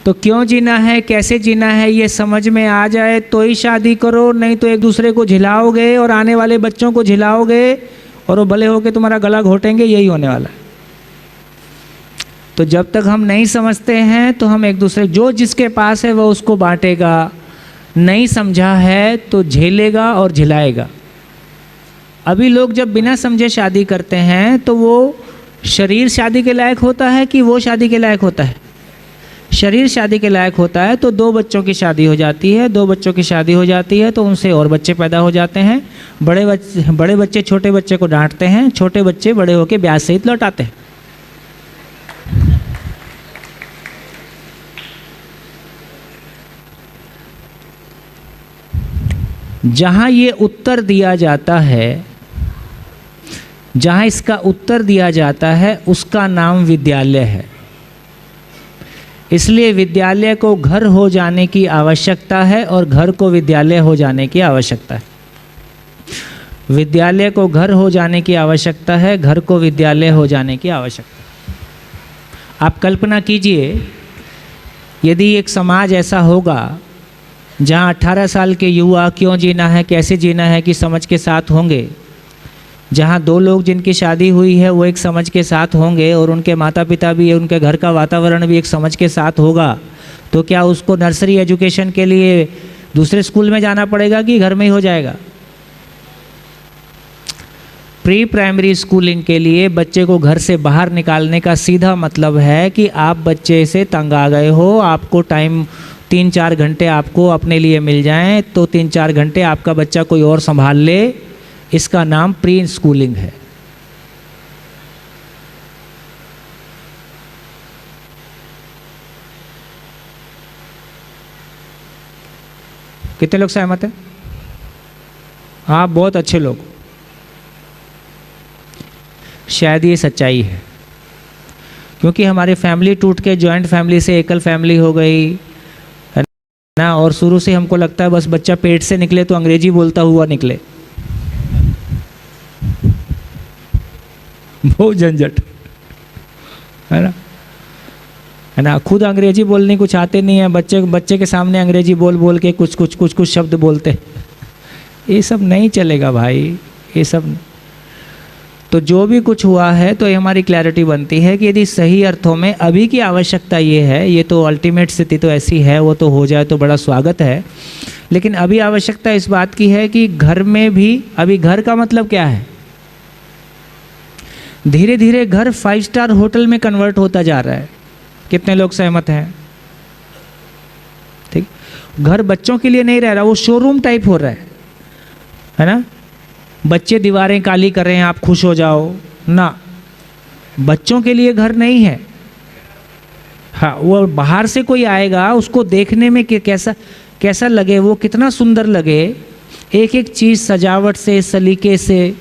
तो क्यों जीना है, कैसे जीना है, ये समझ में आ जाए तो ही शादी करो, नहीं तो एक दूसरे को झिलाओगे और आने वाले बच्चों को झिलाओगे और वो भले होके तुम्हारा गला घोटेंगे, यही होने वाला है। तो जब तक हम नहीं समझते हैं तो हम एक दूसरे, जो जिसके पास है वो उसको बांटेगा, नहीं समझा है तो झेलेगा और झिलाएगा। अभी लोग जब बिना समझे शादी करते हैं तो वो शरीर शादी के लायक होता है कि वो शादी के लायक होता है? शरीर शादी के लायक होता है तो 2 बच्चों की शादी हो जाती है, 2 बच्चों की शादी हो जाती है तो उनसे और बच्चे पैदा हो जाते हैं। बड़े बच्चे छोटे बच्चे को डांटते हैं, छोटे बच्चे बड़े होकर ब्याज सहित लौटाते हैं। जहाँ ये उत्तर दिया जाता है, जहाँ इसका उत्तर दिया जाता है उसका नाम विद्यालय है। इसलिए विद्यालय को घर हो जाने की आवश्यकता है और घर को विद्यालय हो जाने की आवश्यकता है। विद्यालय को घर हो जाने की आवश्यकता है, घर को विद्यालय हो जाने की आवश्यकता है। आप कल्पना कीजिए, यदि एक समाज ऐसा होगा जहाँ 18 साल के युवा क्यों जीना है, कैसे जीना है कि समझ के साथ होंगे, जहाँ 2 लोग जिनकी शादी हुई है वो एक समझ के साथ होंगे और उनके माता पिता भी, उनके घर का वातावरण भी एक समझ के साथ होगा, तो क्या उसको नर्सरी एजुकेशन के लिए दूसरे स्कूल में जाना पड़ेगा कि घर में ही हो जाएगा? प्री प्राइमरी स्कूलिंग के लिए बच्चे को घर से बाहर निकालने का सीधा मतलब है कि आप बच्चे से तंग आ गए हो, आपको टाइम 3-4 घंटे आपको अपने लिए मिल जाएं तो 3-4 घंटे आपका बच्चा कोई और संभाल ले, इसका नाम प्री स्कूलिंग है। कितने लोग सहमत हैं? हाँ, बहुत अच्छे लोग। शायद ये सच्चाई है, क्योंकि हमारी फैमिली टूट के जॉइंट फैमिली से एकल फैमिली हो गई है ना, और शुरू से हमको लगता है बस बच्चा पेट से निकले तो अंग्रेजी बोलता हुआ निकले। बहुत झंझट है ना, खुद अंग्रेजी बोलने कुछ आते नहीं है, बच्चे के सामने अंग्रेजी बोल के कुछ शब्द बोलते। ये सब नहीं चलेगा भाई, ये सब। तो जो भी कुछ हुआ है तो ये हमारी क्लैरिटी बनती है कि यदि सही अर्थों में अभी की आवश्यकता ये है, ये तो अल्टीमेट स्थिति तो ऐसी है, वो तो हो जाए तो बड़ा स्वागत है, लेकिन अभी आवश्यकता इस बात की है कि घर में भी, अभी घर का मतलब क्या है, धीरे धीरे घर 5 स्टार होटल में कन्वर्ट होता जा रहा है। कितने लोग सहमत हैं? ठीक, घर बच्चों के लिए नहीं रह रहा, वो शोरूम टाइप हो रहा है ना। बच्चे दीवारें काली कर रहे हैं, आप खुश हो जाओ ना, बच्चों के लिए घर नहीं है। हाँ, वो बाहर से कोई आएगा उसको देखने में कैसा लगे, वो कितना सुंदर लगे, एक एक चीज़ सजावट से, सलीके से।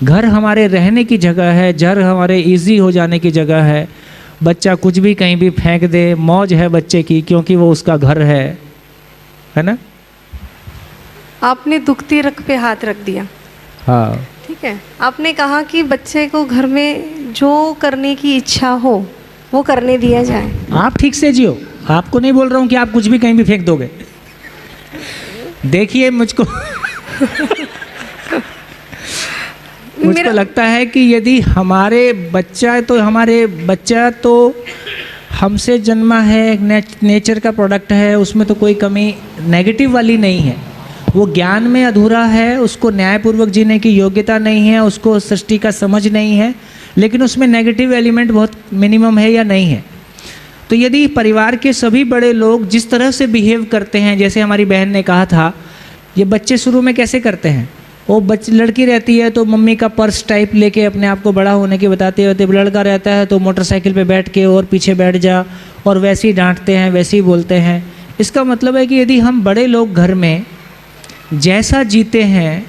घर हमारे रहने की जगह है, घर हमारे इजी हो जाने की जगह है। बच्चा कुछ भी कहीं भी फेंक दे, मौज है बच्चे की, क्योंकि वो उसका घर है ना। आपने दुखती रग पे हाथ रख दिया। हाँ, ठीक है, आपने कहा कि बच्चे को घर में जो करने की इच्छा हो वो करने दिया जाए। आप ठीक से जियो, आपको नहीं बोल रहा हूँ कि आप कुछ भी कहीं भी फेंक दोगे। देखिए मुझको लगता है कि यदि हमारे बच्चा तो हमसे जन्मा है, नेचर का प्रोडक्ट है, उसमें तो कोई कमी नेगेटिव वाली नहीं है। वो ज्ञान में अधूरा है, उसको न्यायपूर्वक जीने की योग्यता नहीं है, उसको सृष्टि का समझ नहीं है, लेकिन उसमें नेगेटिव एलिमेंट बहुत मिनिमम है या नहीं है। तो यदि परिवार के सभी बड़े लोग जिस तरह से बिहेव करते हैं, जैसे हमारी बहन ने कहा था, ये बच्चे शुरू में कैसे करते हैं, वो लड़की रहती है तो मम्मी का पर्स टाइप लेके अपने आप को बड़ा होने की बताते होते, लड़का रहता है तो मोटरसाइकिल पे बैठ के और पीछे बैठ जा, और वैसे ही डांटते हैं, वैसे ही बोलते हैं। इसका मतलब है कि यदि हम बड़े लोग घर में जैसा जीते हैं,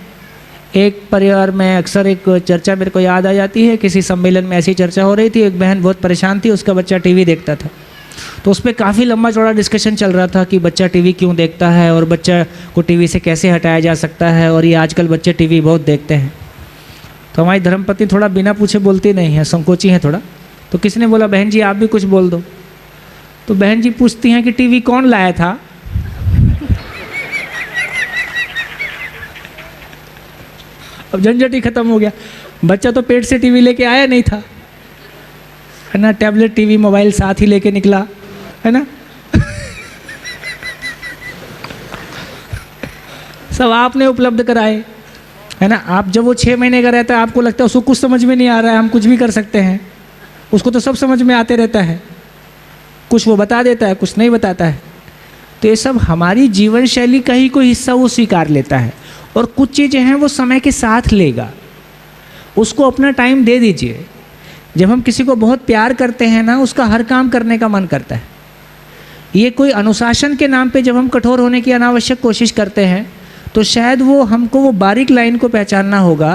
एक परिवार में अक्सर एक चर्चा मेरे को याद आ जाती है, किसी सम्मेलन में ऐसी चर्चा हो रही थी, एक बहन बहुत परेशान थी, उसका बच्चा टीवी देखता था, तो उस पर काफ़ी लंबा चौड़ा डिस्कशन चल रहा था कि बच्चा टीवी क्यों देखता है और बच्चा को टीवी से कैसे हटाया जा सकता है, और ये आजकल बच्चे टीवी बहुत देखते हैं। तो हमारी धर्मपत्नी थोड़ा बिना पूछे बोलती नहीं है, संकोची है थोड़ा, तो किसी ने बोला बहन जी आप भी कुछ बोल दो। तो बहन जी पूछती हैं कि टीवी कौन लाया था? अब झंझट ही खत्म हो गया, बच्चा तो पेट से टीवी लेके आया नहीं था, है ना, टैबलेट टीवी मोबाइल साथ ही लेके निकला, है ना। सब आपने उपलब्ध कराए, है ना। आप जब वो 6 महीने का रहता है आपको लगता है उसको कुछ समझ में नहीं आ रहा है, हम कुछ भी कर सकते हैं, उसको तो सब समझ में आते रहता है, कुछ वो बता देता है कुछ नहीं बताता है। तो ये सब हमारी जीवन शैली का ही कोई हिस्सा वो स्वीकार लेता है, और कुछ चीज़ें हैं वो समय के साथ लेगा, उसको अपना टाइम दे दीजिए। जब हम किसी को बहुत प्यार करते हैं ना, उसका हर काम करने का मन करता है। ये कोई अनुशासन के नाम पे जब हम कठोर होने की अनावश्यक कोशिश करते हैं तो शायद वो हमको वो बारीक लाइन को पहचानना होगा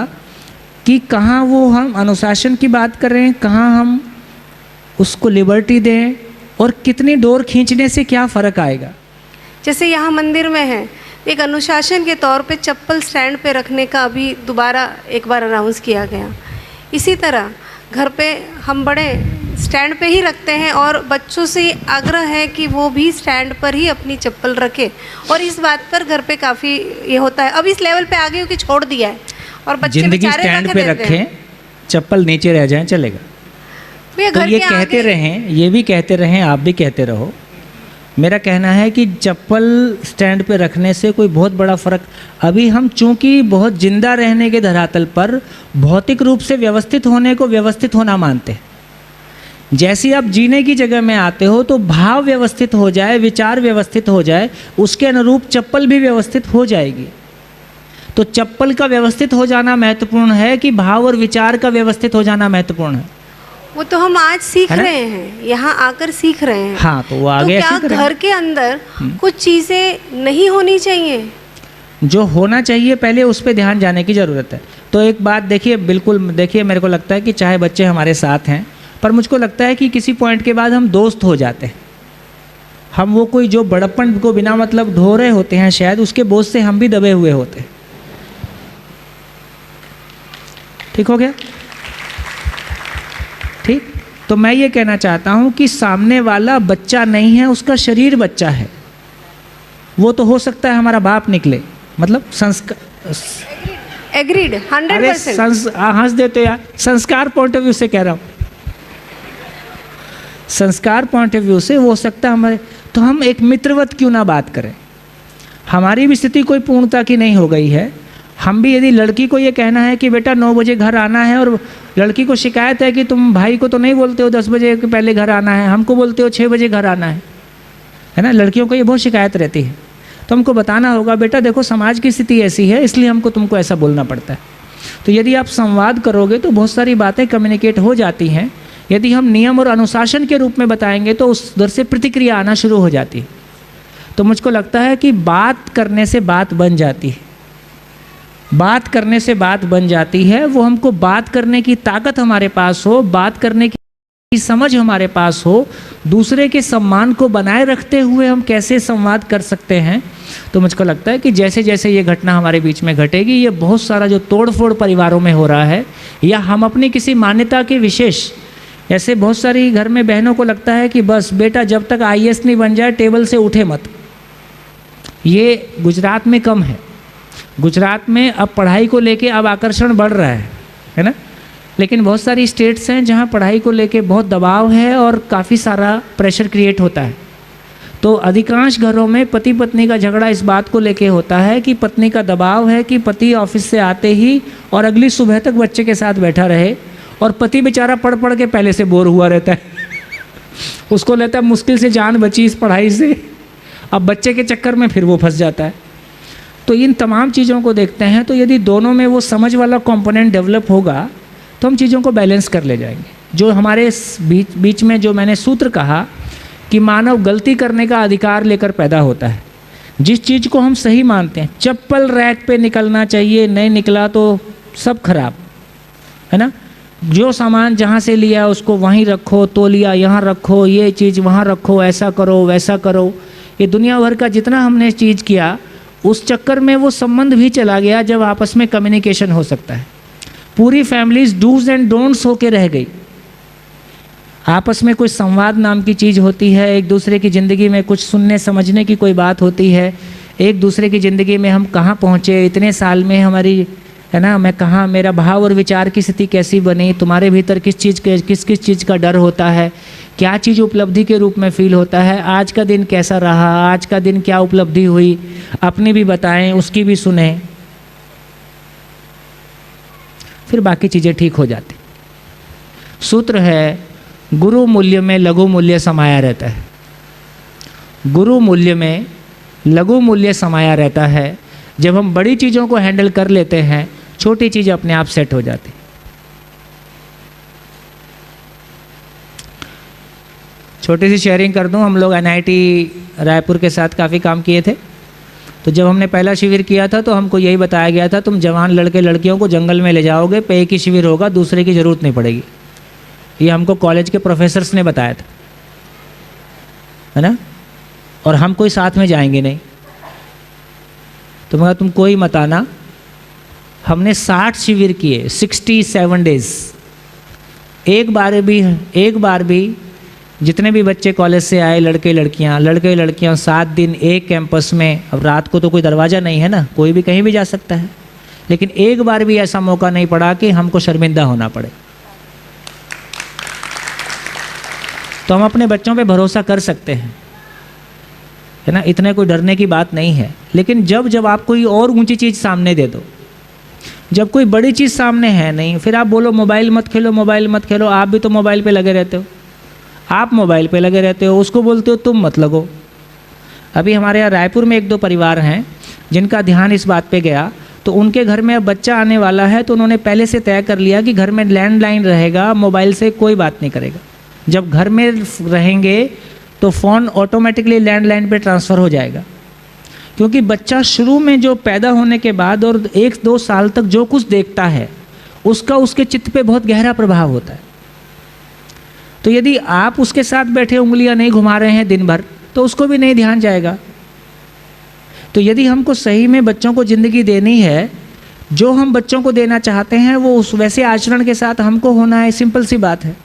कि कहाँ वो हम अनुशासन की बात कर रहे हैं, कहाँ हम उसको लिबर्टी दें, और कितनी डोर खींचने से क्या फ़र्क आएगा। जैसे यहाँ मंदिर में है, एक अनुशासन के तौर पे चप्पल स्टैंड पे रखने का अभी दोबारा एक बार अनाउंस किया गया। इसी तरह घर पे हम बड़े स्टैंड पे ही रखते हैं, और बच्चों से आग्रह है कि वो भी स्टैंड पर ही अपनी चप्पल रखें, और इस बात पर घर पे काफ़ी ये होता है। अब इस लेवल पे आगे कि छोड़ दिया है, और बच्चे जिंदगी बेचारे स्टैंड रख पे देते रखें, हैं। चप्पल नीचे रह जाए चलेगा। भैया तो घर ये के कहते आगे रहें, ये भी कहते रहें, आप भी कहते रहो। मेरा कहना है कि चप्पल स्टैंड पे रखने से कोई बहुत बड़ा फ़र्क, अभी हम चूंकि बहुत जिंदा रहने के धरातल पर भौतिक रूप से व्यवस्थित होने को व्यवस्थित होना मानते हैं। जैसे आप जीने की जगह में आते हो तो भाव व्यवस्थित हो जाए, विचार व्यवस्थित हो जाए, उसके अनुरूप चप्पल भी व्यवस्थित हो जाएगी। तो चप्पल का व्यवस्थित हो जाना महत्वपूर्ण है कि भाव और विचार का व्यवस्थित हो जाना महत्वपूर्ण है? वो तो हम आज सीख है ना? रहे हैं, यहाँ आकर सीख रहे हैं। हाँ, तो वो आगे तो क्या ऐसे करेंगे। घर के अंदर कुछ चीज़ें नहीं होनी चाहिए? जो होना चाहिए पहले उस पर ध्यान जाने की ज़रूरत है। तो एक बात देखिए, बिल्कुल देखिए, मेरे को लगता है कि चाहे बच्चे हमारे साथ हैं, पर मुझको लगता है कि किसी पॉइंट के बाद हम दोस्त हो जाते हैं। हम वो कोई जो बड़प्पन को बिना मतलब ढो रहे होते हैं, शायद उसके बोझ से हम भी दबे हुए होते हैं। ठीक हो गया? ठीक। तो मैं ये कहना चाहता हूँ कि सामने वाला बच्चा नहीं है, उसका शरीर बच्चा है। वो तो हो सकता है हमारा बाप निकले, मतलब संस्कार। एग्रीड, 100%। हंस देते यार, संस्कार पॉइंट ऑफ व्यू से कह रहा हूँ, संस्कार पॉइंट ऑफ व्यू से वो हो सकता है हमारे। तो हम एक मित्रवत क्यों ना बात करें। हमारी भी स्थिति कोई पूर्णता की नहीं हो गई है। हम भी यदि लड़की को ये कहना है कि बेटा 9 बजे घर आना है, और लड़की को शिकायत है कि तुम भाई को तो नहीं बोलते हो 10 बजे के पहले घर आना है, हमको बोलते हो 6 बजे घर आना है ना। लड़कियों को ये बहुत शिकायत रहती है। तो हमको बताना होगा, बेटा देखो समाज की स्थिति ऐसी है, इसलिए हमको तुमको ऐसा बोलना पड़ता है। तो यदि आप संवाद करोगे तो बहुत सारी बातें कम्युनिकेट हो जाती हैं। यदि हम नियम और अनुशासन के रूप में बताएंगे तो उस दर से प्रतिक्रिया आना शुरू हो जाती है। तो मुझको लगता है कि बात करने से बात बन जाती है, बात करने से बात बन जाती है। वो हमको बात करने की ताकत हमारे पास हो, बात करने की समझ हमारे पास हो, दूसरे के सम्मान को बनाए रखते हुए हम कैसे संवाद कर सकते हैं। तो मुझको लगता है कि जैसे जैसे ये घटना हमारे बीच में घटेगी, ये बहुत सारा जो तोड़फोड़ परिवारों में हो रहा है, या हम अपनी किसी मान्यता के विशेष, ऐसे बहुत सारी घर में बहनों को लगता है कि बस बेटा जब तक IAS नहीं बन जाए टेबल से उठे मत। ये गुजरात में कम है। गुजरात में अब पढ़ाई को लेके अब आकर्षण बढ़ रहा है ना। लेकिन बहुत सारी स्टेट्स हैं जहाँ पढ़ाई को लेके बहुत दबाव है और काफ़ी सारा प्रेशर क्रिएट होता है। तो अधिकांश घरों में पति पत्नी का झगड़ा इस बात को लेके होता है कि पत्नी का दबाव है कि पति ऑफिस से आते ही और अगली सुबह तक बच्चे के साथ बैठा रहे, और पति बेचारा पढ़ पढ़ के पहले से बोर हुआ रहता है। उसको लगता है मुश्किल से जान बची इस पढ़ाई से, अब बच्चे के चक्कर में फिर वो फंस जाता है। तो इन तमाम चीज़ों को देखते हैं, तो यदि दोनों में वो समझ वाला कंपोनेंट डेवलप होगा तो हम चीज़ों को बैलेंस कर ले जाएंगे। जो हमारे बीच में जो मैंने सूत्र कहा कि मानव गलती करने का अधिकार लेकर पैदा होता है। जिस चीज़ को हम सही मानते हैं, चप्पल रैक पे निकलना चाहिए, नहीं निकला तो सब खराब, है ना। जो सामान जहाँ से लिया उसको वहीं रखो, तौलिया यहाँ रखो, ये चीज़ वहाँ रखो, ऐसा करो वैसा करो। ये दुनिया भर का जितना हमने चीज़ किया, उस चक्कर में वो संबंध भी चला गया जब आपस में कम्युनिकेशन हो सकता है। पूरी फैमिलीज डूज एंड डोंट्स होके रह गई। आपस में कुछ संवाद नाम की चीज़ होती है, एक दूसरे की ज़िंदगी में कुछ सुनने समझने की कोई बात होती है, एक दूसरे की ज़िंदगी में हम कहाँ पहुँचे, इतने साल में हमारी, है ना, मैं कहाँ, मेरा भाव और विचार की स्थिति कैसी बनी, तुम्हारे भीतर किस चीज़ का डर होता है, क्या चीज़ उपलब्धि के रूप में फील होता है, आज का दिन कैसा रहा, आज का दिन क्या उपलब्धि हुई, अपनी भी बताएं, उसकी भी सुने, फिर बाकी चीज़ें ठीक हो जाती। सूत्र है, गुरु मूल्य में लघु मूल्य समाया रहता है। गुरु मूल्य में लघु मूल्य समाया रहता है। जब हम बड़ी चीज़ों को हैंडल कर लेते हैं, छोटी चीज़ अपने आप सेट हो जाती। छोटी सी शेयरिंग कर दूं, हम लोग NIT रायपुर के साथ काफ़ी काम किए थे। तो जब हमने पहला शिविर किया था तो हमको यही बताया गया था, तुम जवान लड़के लड़कियों को जंगल में ले जाओगे, पे की शिविर होगा, दूसरे की ज़रूरत नहीं पड़ेगी। ये हमको कॉलेज के प्रोफेसर्स ने बताया था, है ना, और हम कोई साथ में जाएंगे नहीं। तो मैं, तुम कोई मत आना। हमने 60 शिविर किए, 67 डेज। एक बार भी जितने भी बच्चे कॉलेज से आए, लड़के लड़कियां 7 दिन एक कैंपस में। अब रात को तो कोई दरवाज़ा नहीं है ना, कोई भी कहीं भी जा सकता है, लेकिन एक बार भी ऐसा मौका नहीं पड़ा कि हमको शर्मिंदा होना पड़े। तो हम अपने बच्चों पे भरोसा कर सकते हैं, है ना, इतने कोई डरने की बात नहीं है। लेकिन जब आप कोई और ऊंची चीज़ सामने दे दो, जब कोई बड़ी चीज़ सामने है नहीं, फिर आप बोलो मोबाइल मत खेलो। आप भी तो मोबाइल पे लगे रहते हो, आप मोबाइल पे लगे रहते हो, उसको बोलते हो तुम मत लगो। अभी हमारे यहाँ रायपुर में 1-2 परिवार हैं जिनका ध्यान इस बात पे गया, तो उनके घर में अब बच्चा आने वाला है, तो उन्होंने पहले से तय कर लिया कि घर में लैंडलाइन रहेगा, मोबाइल से कोई बात नहीं करेगा। जब घर में रहेंगे तो फ़ोन ऑटोमेटिकली लैंडलाइन पे ट्रांसफ़र हो जाएगा, क्योंकि बच्चा शुरू में जो पैदा होने के बाद और 1-2 साल तक जो कुछ देखता है उसका उसके चित्त पे बहुत गहरा प्रभाव होता है। तो यदि आप उसके साथ बैठे उंगलियां नहीं घुमा रहे हैं दिन भर, तो उसको भी नहीं ध्यान जाएगा। तो यदि हमको सही में बच्चों को ज़िंदगी देनी है, जो हम बच्चों को देना चाहते हैं वो उस वैसे आचरण के साथ हमको होना है। सिंपल सी बात है।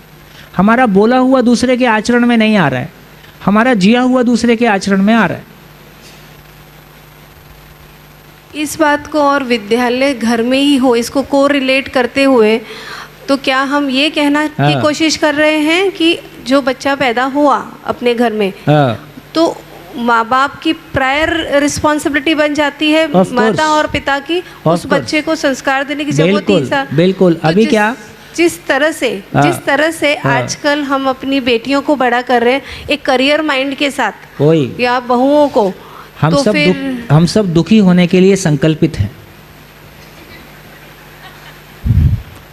हमारा बोला हुआ दूसरे के आचरण में नहीं आ रहा है, हमारा जिया हुआ दूसरे के आचरण में आ रहा है। इस बात को और विद्यालय घर में ही हो, इसको कोरिलेट करते हुए, तो क्या हम ये कहना की कोशिश कर रहे हैं कि जो बच्चा पैदा हुआ अपने घर में, तो माँ बाप की प्रायर रिस्पॉन्सिबिलिटी बन जाती है, माता और पिता की, उस बच्चे को संस्कार देने की जरूरत। बिल्कुल। अभी क्या जिस तरह से आजकल हम अपनी बेटियों को बड़ा कर रहे हैं एक करियर माइंड के साथ, या बहुओं को, हम सब दुखी होने के लिए संकल्पित हैं।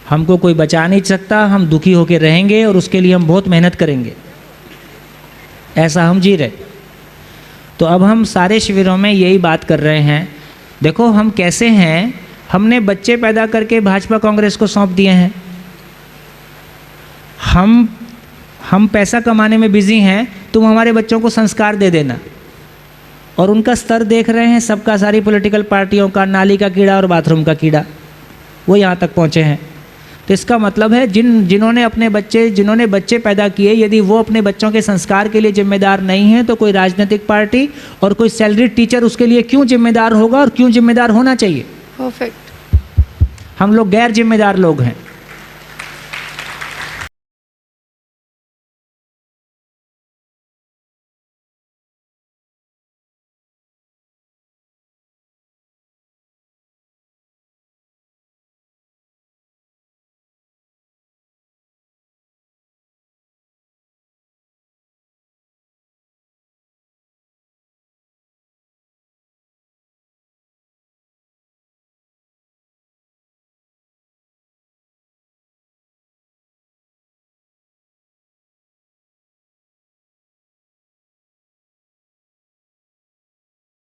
हमको कोई बचा नहीं सकता, हम दुखी होकर रहेंगे और उसके लिए हम बहुत मेहनत करेंगे, ऐसा हम जी रहे। तो अब हम सारे शिविरों में यही बात कर रहे हैं। देखो हम कैसे हैं, हमने बच्चे पैदा करके भाजपा कांग्रेस को सौंप दिए हैं। हम पैसा कमाने में बिजी हैं, तुम हमारे बच्चों को संस्कार दे देना। और उनका स्तर देख रहे हैं सबका, सारी पॉलिटिकल पार्टियों का, नाली का कीड़ा और बाथरूम का कीड़ा, वो यहाँ तक पहुँचे हैं। तो इसका मतलब है जिन्होंने बच्चे पैदा किए, यदि वो अपने बच्चों के संस्कार के लिए जिम्मेदार नहीं है, तो कोई राजनीतिक पार्टी और कोई सैलरीड टीचर उसके लिए क्यों जिम्मेदार होगा और क्यों जिम्मेदार होना चाहिए? परफेक्ट। हम लोग गैर जिम्मेदार लोग हैं।